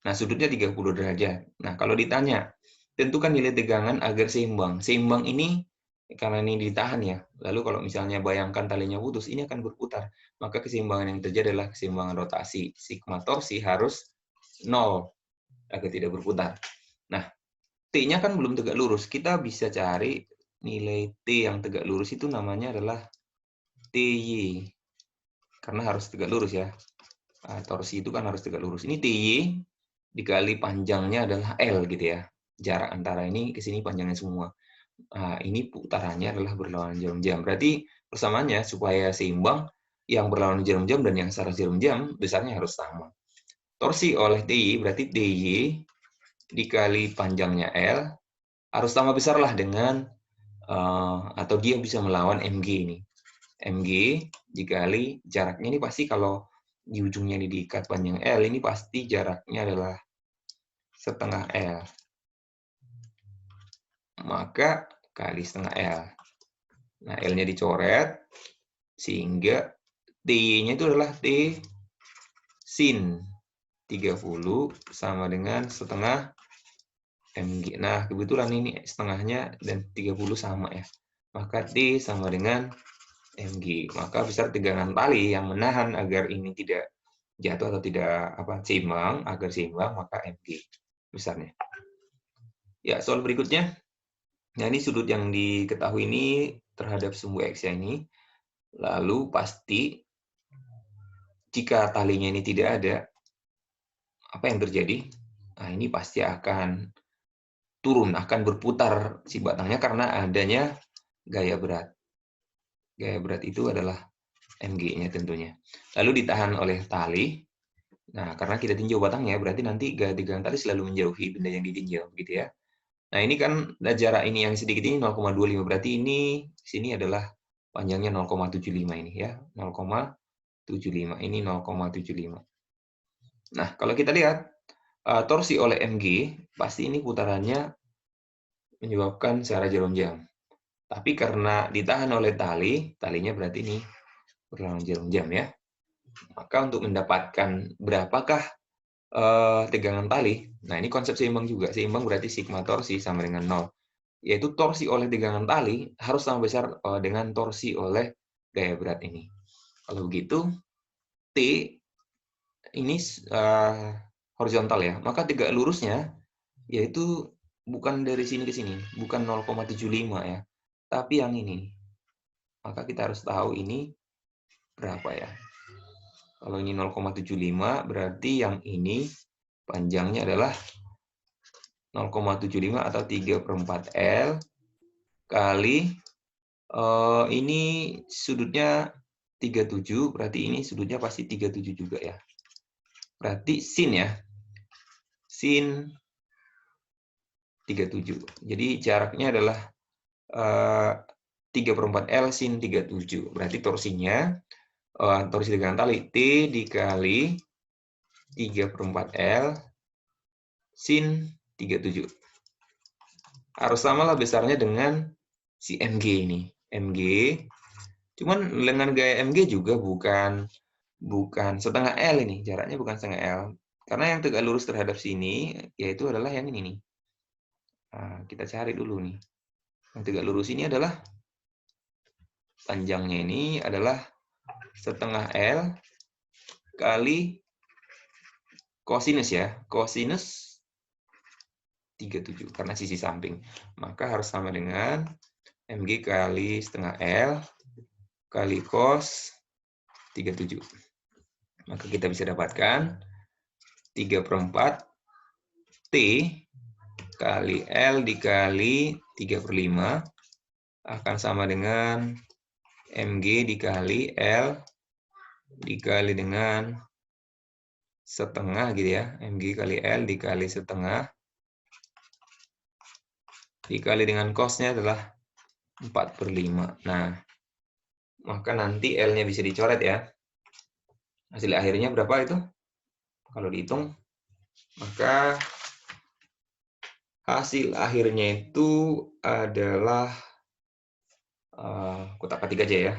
Nah, sudutnya 30 derajat. Nah, kalau ditanya, tentukan nilai tegangan agar seimbang. Seimbang ini karena ini ditahan ya. Lalu kalau misalnya bayangkan talinya putus, ini akan berputar. Maka keseimbangan yang terjadi adalah keseimbangan rotasi. Sigma torsi harus 0 agar tidak berputar. Nah, T-nya kan belum tegak lurus. Kita bisa cari nilai T yang tegak lurus itu namanya adalah TY. Karena harus tegak lurus ya. Nah, torsi itu kan harus tegak lurus. Ini TY dikali panjangnya adalah L gitu ya. Jarak antara ini ke sini panjangnya semua. Nah, ini putarannya adalah berlawanan jarum jam. Berarti persamaannya supaya seimbang, yang berlawanan jarum jam dan yang searah jarum jam besarnya harus sama. Torsi oleh TY berarti TY dikali panjangnya L harus sama besar lah dengan atau dia bisa melawan Mg ini. Mg dikali jaraknya ini pasti kalau di ujungnya ini diikat panjang L, ini pasti jaraknya adalah setengah L. Maka kali setengah L. Nah, L-nya dicoret, sehingga T-nya itu adalah T sin 30 sama dengan setengah Mg. Nah, kebetulan ini setengahnya dan 30 sama ya. Maka T sama dengan Mg. Maka besar tegangan tali yang menahan agar ini tidak jatuh atau tidak seimbang, agar seimbang maka Mg besarnya. Ya, soal berikutnya. Nah, ini sudut yang diketahui ini terhadap sumbu X ini. Lalu pasti jika talinya ini tidak ada, apa yang terjadi? Nah, ini pasti akan turun, akan berputar si batangnya karena adanya gaya berat. Gaya berat itu adalah Mg-nya tentunya. Lalu ditahan oleh tali. Nah, karena kita tinjau batangnya, berarti nanti gaya tegangan tali selalu menjauhi benda yang ditinjau, gitu ya. Nah, ini kan jarak ini yang sedikit ini 0,25, berarti ini sini adalah panjangnya 0,75 ini ya, 0,75. Ini 0,75. Nah, kalau kita lihat torsi oleh Mg, pasti ini putarannya menyebabkan searah jarum jam. Tapi karena ditahan oleh tali, talinya berarti ini berlawanan jarum jam ya. Maka untuk mendapatkan berapakah tegangan tali, nah ini konsep seimbang juga. Seimbang berarti sigma torsi sama dengan 0. Yaitu torsi oleh tegangan tali harus sama besar dengan torsi oleh gaya berat ini. Kalau begitu, T ini horizontal ya, maka tegak lurusnya yaitu bukan dari sini ke sini, bukan 0,75 ya, tapi yang ini. Maka kita harus tahu ini berapa ya. Kalau ini 0,75 berarti yang ini panjangnya adalah 0,75 atau 3/4 L kali ini sudutnya 37, berarti ini sudutnya pasti 37 juga ya. Berarti sin ya. Sin 37. Jadi jaraknya adalah 3/4 L sin 37. Berarti torsinya torsi tegangan tali, T dikali 3/4 L sin 37. Harus samalah besarnya dengan si MG ini. MG, cuman dengan gaya MG juga bukan setengah L ini, jaraknya bukan setengah L. Karena yang tegak lurus terhadap sini, yaitu adalah yang ini nih. Nah, kita cari dulu nih. Yang tegak lurus ini adalah, panjangnya ini adalah setengah L kali kosinus ya. Kosinus 37, karena sisi samping. Maka harus sama dengan MG kali setengah L kali cos 37. Maka kita bisa dapatkan 3/4 T kali L dikali 3/5 akan sama dengan MG dikali L dikali dengan setengah gitu ya. MG kali L dikali setengah dikali dengan cosnya adalah 4/5. Nah, maka nanti L-nya bisa dicoret ya. Hasil akhirnya berapa itu? Kalau dihitung, maka hasil akhirnya itu adalah kotak ketik aja ya.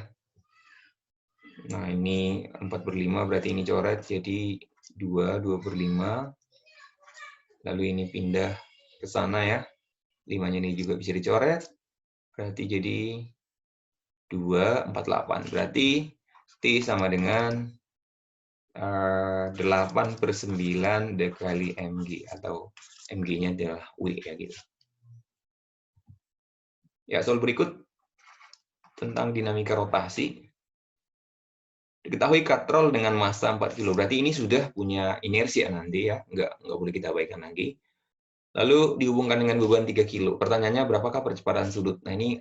Nah, ini 4/5 berarti ini coret jadi 2/5. Lalu ini pindah ke sana ya. 5-nya ini juga bisa dicoret. Berarti jadi 2/48. Berarti T sama dengan 8/9 dikali MG, atau MG-nya adalah W ya gitu. Ya, soal berikut tentang dinamika rotasi. Diketahui katrol dengan massa 4 kg. Berarti ini sudah punya inersia nanti ya, nggak boleh kita abaikan lagi. Lalu dihubungkan dengan beban 3 kg. Pertanyaannya berapakah percepatan sudut? Nah, ini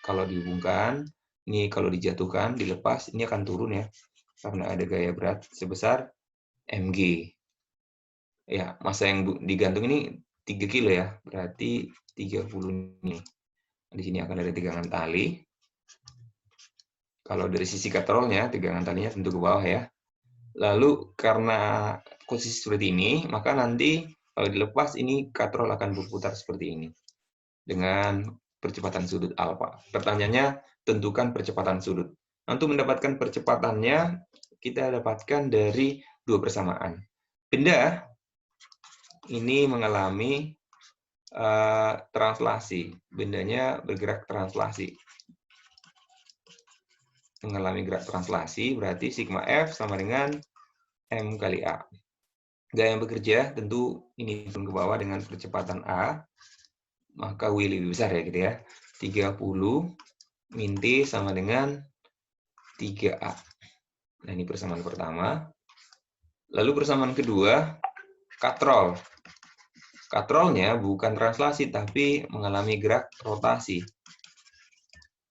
kalau dihubungkan, ini kalau dijatuhkan, dilepas, ini akan turun ya. Karena ada gaya berat sebesar mg. Ya, massa yang digantung ini 3 kg ya. Berarti 30 ini. Di sini akan ada tegangan tali. Kalau dari sisi katrolnya, tegangan talinya tentu ke bawah ya. Lalu karena posisi seperti ini, maka nanti kalau dilepas ini katrol akan berputar seperti ini. Dengan percepatan sudut alfa. Pertanyaannya, tentukan percepatan sudut. Untuk mendapatkan percepatannya, kita dapatkan dari dua persamaan. Benda ini mengalami translasi. Bendanya bergerak translasi. Mengalami gerak translasi, berarti sigma F sama dengan M kali A. Gaya yang bekerja tentu ini turun ke bawah dengan percepatan A, maka W lebih besar ya gitu ya. 30 min T sama dengan 3A. Nah, ini persamaan pertama. Lalu persamaan kedua, katrol. Katrolnya bukan translasi, tapi mengalami gerak rotasi.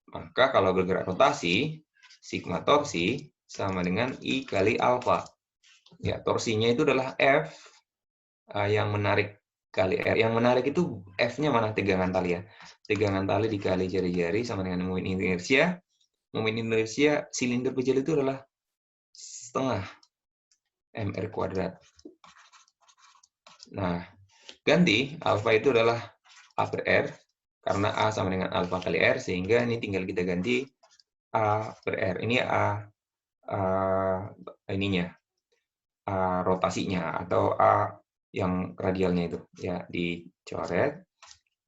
Maka kalau bergerak rotasi, sigma torsi sama dengan I kali alfa. Ya, torsinya itu adalah F yang menarik kali R. Yang menarik itu F-nya mana? Tegangan tali ya. Tegangan tali dikali jari-jari sama dengan momen inersia. Momen inersia silinder kecil itu adalah setengah mr kuadrat. Nah, ganti alfa itu adalah A per R, karena A sama dengan alfa kali R, sehingga ini tinggal kita ganti A per R. Ini ininya, rotasinya, atau A yang radialnya itu. Ya, dicoret.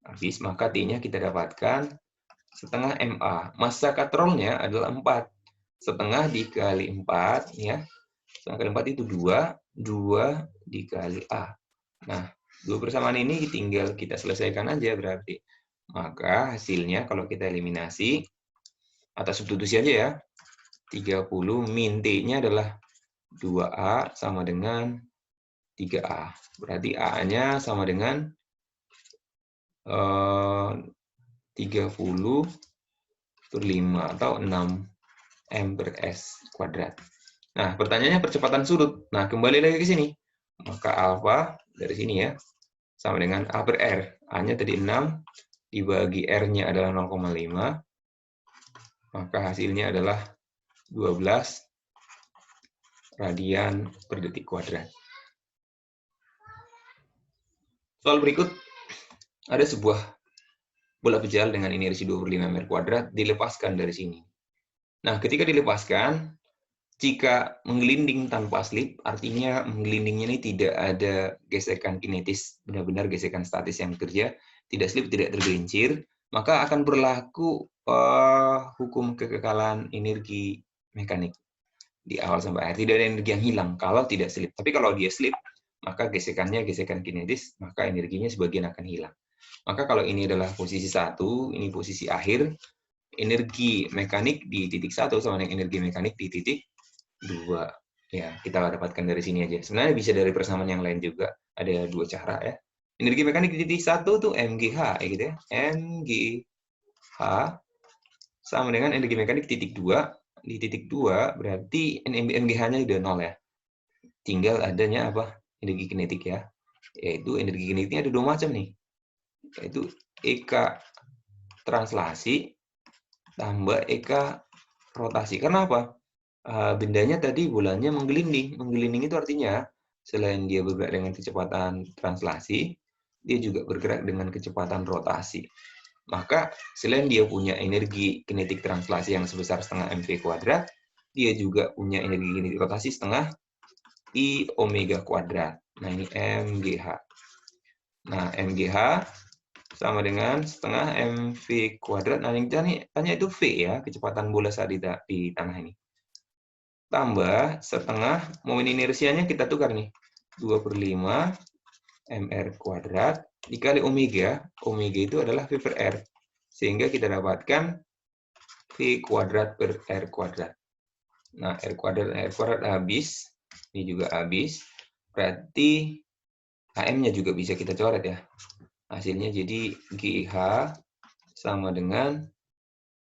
Habis, maka T-nya kita dapatkan setengah MA. Massa katrolnya adalah 4. Setengah dikali 4, ya. Setengah kali 4 itu 2. 2 dikali A. Nah, dua persamaan ini tinggal kita selesaikan aja berarti. Maka hasilnya kalau kita eliminasi, atau substitusi aja ya, 30 min T-nya adalah 2A sama dengan 3A. Berarti A-nya sama dengan 30/5 atau 6 M per S kuadrat. Nah, pertanyaannya percepatan sudut. Nah, kembali lagi ke sini. Maka alfa dari sini ya, sama dengan A per R. A-nya tadi 6, dibagi R-nya adalah 0,5. Maka hasilnya adalah 12 radian per detik kuadrat. Soal berikut, ada sebuah bola pejal dengan inersi 25 meter kuadrat dilepaskan dari sini. Nah, ketika dilepaskan, jika menggelinding tanpa slip, artinya menggelindingnya ini tidak ada gesekan kinetis, benar-benar gesekan statis yang bekerja, tidak slip, tidak tergelincir, maka akan berlaku hukum kekekalan energi mekanik di awal sampai akhir. Tidak ada energi yang hilang kalau tidak slip. Tapi kalau dia slip, maka gesekannya gesekan kinetis, maka energinya sebagian akan hilang. Maka kalau ini adalah posisi 1, ini posisi akhir, energi mekanik di titik 1 sama dengan energi mekanik di titik 2. Ya, kita dapatkan dari sini aja. Sebenarnya bisa dari persamaan yang lain juga. Ada 2 cara ya. Energi mekanik di titik 1 tuh MGH ya gitu ya. MGH sama dengan energi mekanik di titik 2. Di titik 2 berarti MGH-nya udah 0 ya. Tinggal adanya apa? Energi kinetik ya. Yaitu energi kinetiknya ada 2 macam nih. Yaitu EK translasi tambah EK rotasi. Karena apa? Bendanya tadi bolanya menggelinding. Menggelinding itu artinya selain dia bergerak dengan kecepatan translasi, dia juga bergerak dengan kecepatan rotasi. Maka selain dia punya energi kinetik translasi yang sebesar setengah mv kuadrat, dia juga punya energi kinetik rotasi setengah I omega kuadrat. Nah, ini MGH. Nah, MGH sama dengan setengah mv kuadrat. Nah, yang tanya itu V ya, kecepatan bola saat di tanah ini. Tambah setengah, momen inersianya kita tukar nih. 2/5 mr kuadrat dikali omega. Omega itu adalah V per R. Sehingga kita dapatkan V kuadrat per R kuadrat. Nah, R kuadrat habis. Ini juga habis. Berarti HM-nya juga bisa kita coret ya. Hasilnya jadi GH sama dengan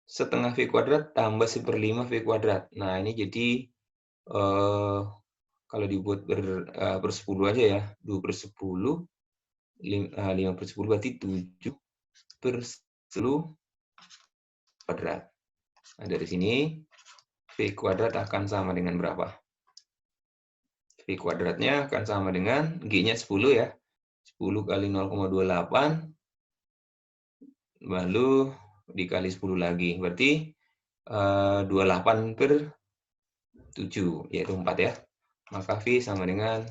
setengah V kuadrat tambah 1/5 V kuadrat. Nah, ini jadi kalau dibuat per 10 aja ya, 2/10, 5/10 berarti 7/10 kuadrat. Nah, dari sini V kuadrat akan sama dengan berapa? V kuadratnya akan sama dengan G-nya 10 ya. 10 kali 0,28, lalu dikali 10 lagi. Berarti 28/7, yaitu 4 ya. Maka V sama dengan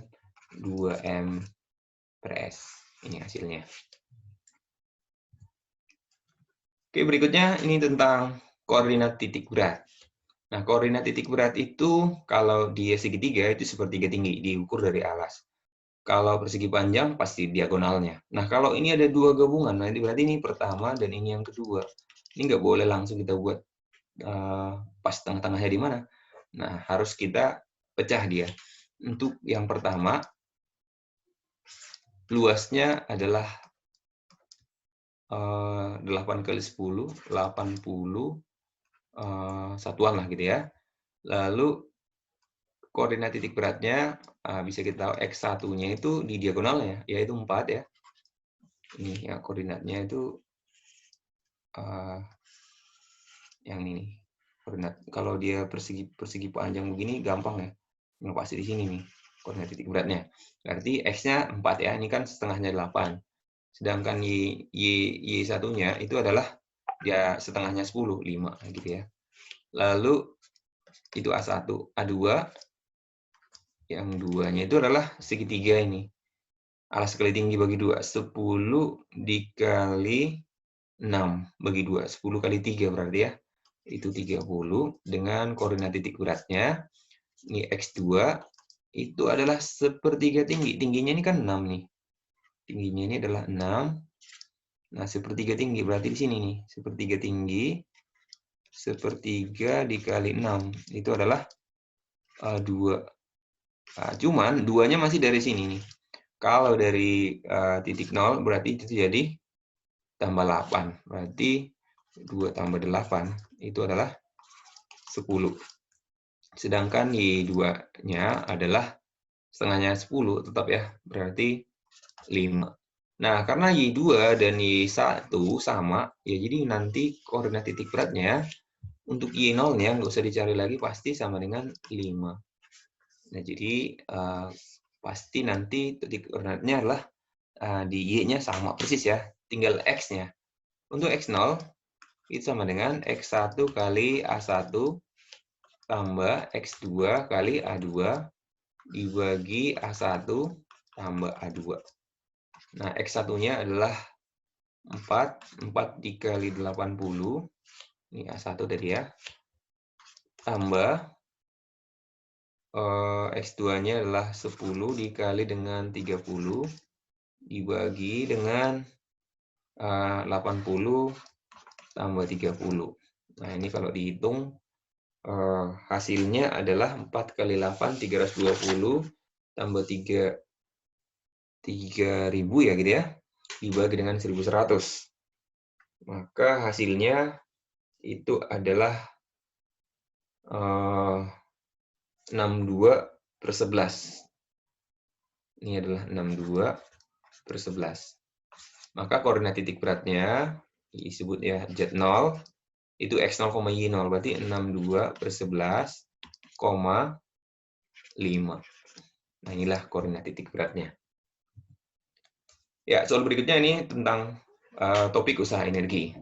2M per S. Ini hasilnya. Oke, berikutnya ini tentang koordinat titik berat. Nah, koordinat titik berat itu kalau dia segitiga itu sepertiga tinggi, diukur dari alas. Kalau persegi panjang pasti diagonalnya. Nah, kalau ini ada 2 gabungan, nah berarti ini pertama dan ini yang kedua. Ini nggak boleh langsung kita buat pas tengah-tengahnya di mana. Nah, harus kita pecah dia. Untuk yang pertama, luasnya adalah 8 kali 10, 80 satuan lah gitu ya. Lalu koordinat titik beratnya bisa kita tahu X1-nya itu di diagonalnya, yaitu 4 ya. Ini ya koordinatnya itu yang ini nih. Koordinat kalau dia persegi panjang begini gampang ya. Yang pasti di sini nih koordinat titik beratnya. Berarti X-nya 4 ya. Ini kan setengahnya 8. Sedangkan Y1-nya itu adalah dia setengahnya 10, 5 gitu ya. Lalu itu A1, A2 yang 2-nya itu adalah segitiga ini. Alas kali tinggi bagi 2, 10 dikali 6 bagi 2, 10 kali 3 berarti ya. Itu 30 dengan koordinat titik beratnya. Ini X2 itu adalah sepertiga tinggi. Tingginya ini kan 6 nih. Tingginya ini adalah 6. Nah, sepertiga tinggi berarti di sini nih. Sepertiga tinggi, sepertiga dikali 6. Itu adalah 2. Nah, cuman 2-nya masih dari sini nih. Kalau dari titik 0 berarti itu jadi tambah 8. Berarti 2 tambah 8 itu adalah 10. Sedangkan Y2-nya adalah setengahnya 10 tetap ya. Berarti 5. Nah, karena Y2 dan Y1 sama, ya jadi nanti koordinat titik beratnya Untuk Y0-nya nggak usah dicari lagi, pasti sama dengan 5. Nah, jadi pasti nanti titik koordinatnya adalah di Y-nya sama persis ya, tinggal X-nya. Untuk X0, itu sama dengan X1 kali A1 tambah X2 kali A2 dibagi A1 tambah A2. Nah, X1-nya adalah 4 dikali 80, ini A1 tadi ya, tambah X2-nya adalah 10 dikali dengan 30, dibagi dengan 80 tambah 30. Nah, ini kalau dihitung, hasilnya adalah 4 kali 8, 320, tambah 3.000 ya gitu ya, dibagi dengan 1.100. Maka hasilnya itu adalah 62/11. Ini adalah 62/11. Maka koordinat titik beratnya disebut ya Z0, itu X0, Y0, berarti 62/11,5. Nah, inilah koordinat titik beratnya. Ya, soal berikutnya ini tentang topik usaha energi.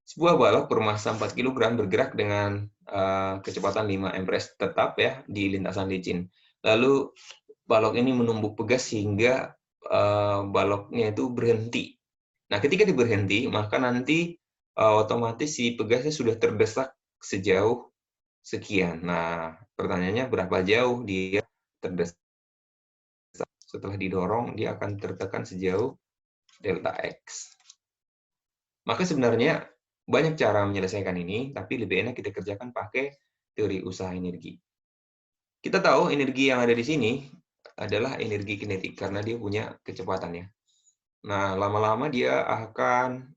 Sebuah balok bermassa 4 kg bergerak dengan kecepatan 5 mph tetap ya di lintasan licin. Lalu balok ini menumbuk pegas hingga baloknya itu berhenti. Nah, ketika diberhenti, maka nanti otomatis si pegasnya sudah terdesak sejauh sekian. Nah, pertanyaannya berapa jauh dia terdesak? Setelah didorong, dia akan tertekan sejauh delta X. Maka sebenarnya banyak cara menyelesaikan ini, tapi lebih enak kita kerjakan pakai teori usaha energi. Kita tahu energi yang ada di sini adalah energi kinetik, karena dia punya kecepatan ya. Nah, lama-lama dia akan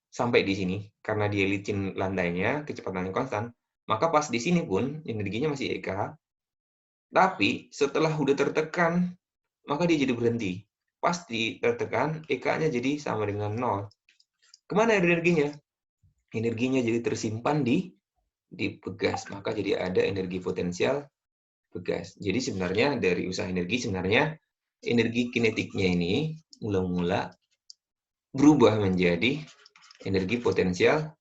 sampai di sini, karena dia licin landainya, kecepatannya konstan, maka pas di sini pun energinya masih EK, tapi setelah udah tertekan, maka dia jadi berhenti. Pasti tertekan, EK-nya jadi sama dengan 0. Kemana energinya? Energinya jadi tersimpan di pegas, maka jadi ada energi potensial pegas. Jadi sebenarnya dari usaha energi, sebenarnya energi kinetiknya ini mula-mula berubah menjadi energi potensial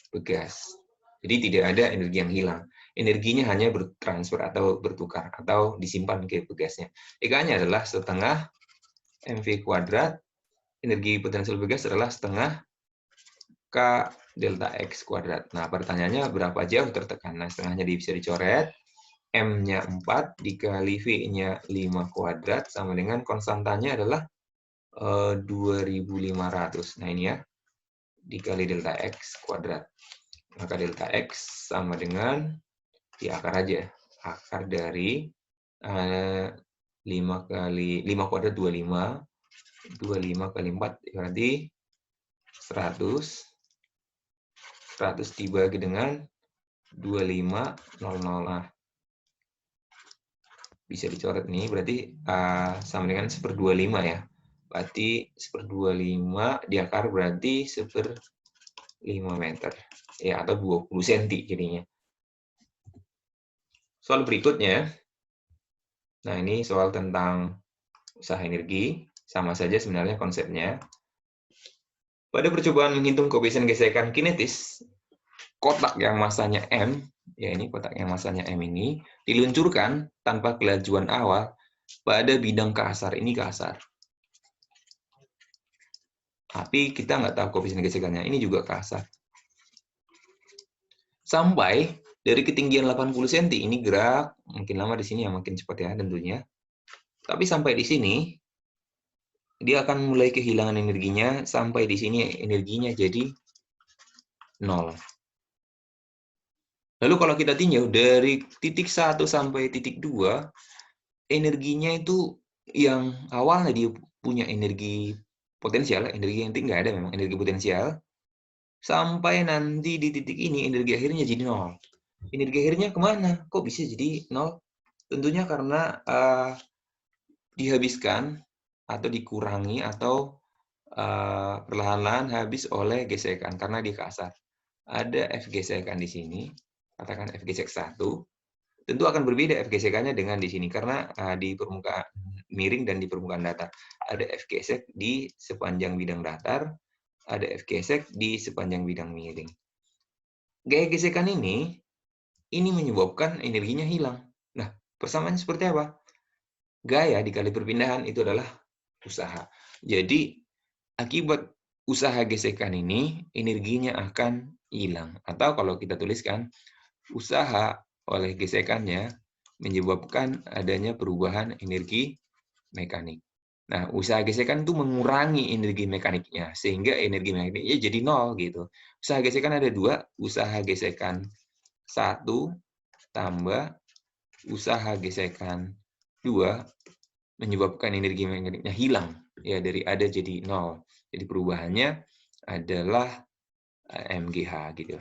pegas. Jadi tidak ada energi yang hilang. Energinya hanya bertransfer atau bertukar atau disimpan ke pegasnya. EK-nya adalah setengah mv kuadrat. Energi potensial pegas adalah setengah K delta X kuadrat. Nah, pertanyaannya berapa jauh tertekan? Nah, setengahnya bisa dicoret. M-nya 4 dikali V-nya 5 kuadrat sama dengan konstantanya adalah 2.500. Nah, ini ya, dikali delta X kuadrat. Maka delta X sama dengan, di akar aja, akar dari 5 kuadrat 25, 25 kali 4 berarti 100 dibagi dengan 2500. Nah, bisa dicoret nih, berarti sama dengan 1/25 ya. Berarti 1/25 di akar berarti 1/5 meter. Ya, atau 20 cm jadinya. Soal berikutnya, nah ini soal tentang usaha energi, sama saja sebenarnya konsepnya. Pada percobaan menghitung koefisien gesekan kinetis, kotak yang masanya M, ya ini kotak yang masanya M ini, diluncurkan tanpa kelajuan awal pada bidang kasar. Ini kasar. Tapi kita nggak tahu koefisien gesekannya, ini juga kasar. Sampai dari ketinggian 80 cm, ini gerak, mungkin lama di sini ya, makin cepat ya tentunya. Tapi sampai di sini, dia akan mulai kehilangan energinya, sampai di sini energinya jadi 0. Lalu kalau kita tinjau dari titik 1 sampai titik 2, energinya itu yang awalnya dia punya energi potensial, energi yang nggak ada memang, energi potensial, sampai nanti di titik ini energi akhirnya jadi 0. Energi akhirnya kemana? Kok bisa jadi 0? Tentunya karena dihabiskan atau dikurangi atau perlahan-lahan habis oleh gesekan karena dia kasar. ada F gesekan di sini, katakan F gesek 1, tentu akan berbeda F gesekannya dengan di sini, karena di permukaan miring dan di permukaan datar. Ada F gesek di sepanjang bidang datar, ada F gesek di sepanjang bidang miring. Gaya gesekan ini menyebabkan energinya hilang. Nah, persamaannya seperti apa? Gaya dikali perpindahan itu adalah usaha. Jadi, akibat usaha gesekan ini, energinya akan hilang. Atau kalau kita tuliskan, usaha oleh gesekannya menyebabkan adanya perubahan energi mekanik. Nah, usaha gesekan itu mengurangi energi mekaniknya, sehingga energi mekaniknya jadi nol gitu. Usaha gesekan ada dua, usaha gesekan 1 tambah usaha gesekan 2 menyebabkan energi mekaniknya hilang, ya dari ada jadi nol. Jadi perubahannya adalah MGH gitu.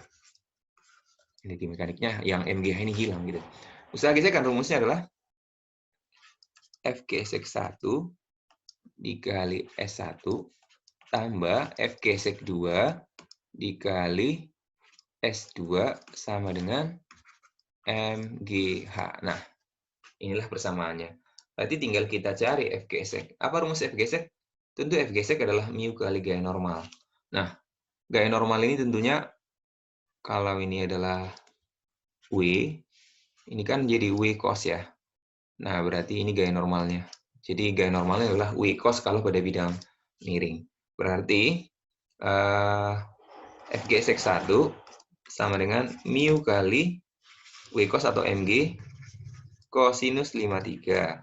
Energi mekaniknya yang MGH ini hilang gitu. Usaha gesekan rumusnya adalah F gesek 1 dikali S1 tambah F gesek 2 dikali S2 sama dengan MGH. Nah, inilah persamaannya. Berarti tinggal kita cari F gesek. Apa rumus F gesek? Tentu F gesek adalah mu kali gaya normal. Nah, gaya normal ini tentunya kalau ini adalah W, ini kan jadi W cos ya. Nah, berarti ini gaya normalnya. Jadi gaya normalnya adalah W cos kalau pada bidang miring. Berarti F gesek 1 sama dengan mu kali W cos atau MG kosinus 53.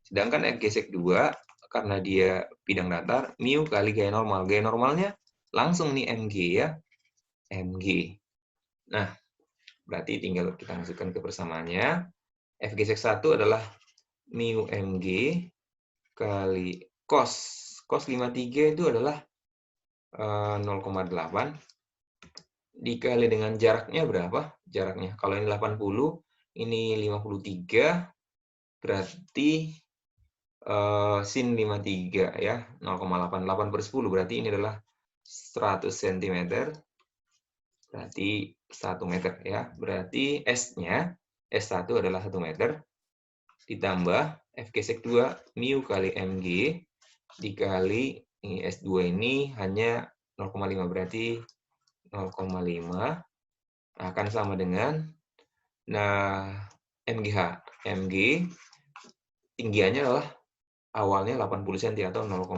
Sedangkan F gesek 2, karena dia bidang datar, mu kali gaya normal. Gaya normalnya langsung nih MG ya. MG. Nah, berarti tinggal kita masukkan ke persamaannya. F gesek 1 adalah mu MG kali cos. Cos 53 itu adalah 0,8 dikali dengan jaraknya berapa? Jaraknya. Kalau ini 80, ini 53, berarti sin 53 ya, 0,8. 8 per 10, berarti ini adalah 100 cm. Berarti 1 meter ya. Berarti S-nya, S1 adalah 1 meter, ditambah F gesek 2 mu kali mg dikali ini S2 ini hanya 0,5, berarti 0,5 akan sama dengan MGH. MG tinggiannya adalah awalnya 80 cm atau 0,8.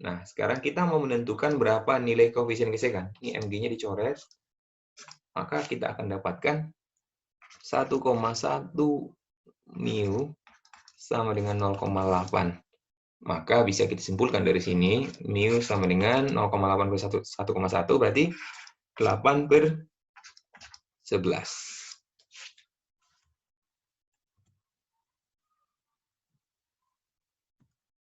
Nah, sekarang kita mau menentukan berapa nilai koefisien gesekan. Ini MG-nya dicoret, maka kita akan dapatkan 1,1 mu sama dengan 0,8. Maka bisa kita simpulkan dari sini, mu sama dengan 0,8 per 1,1 berarti 8 per 11.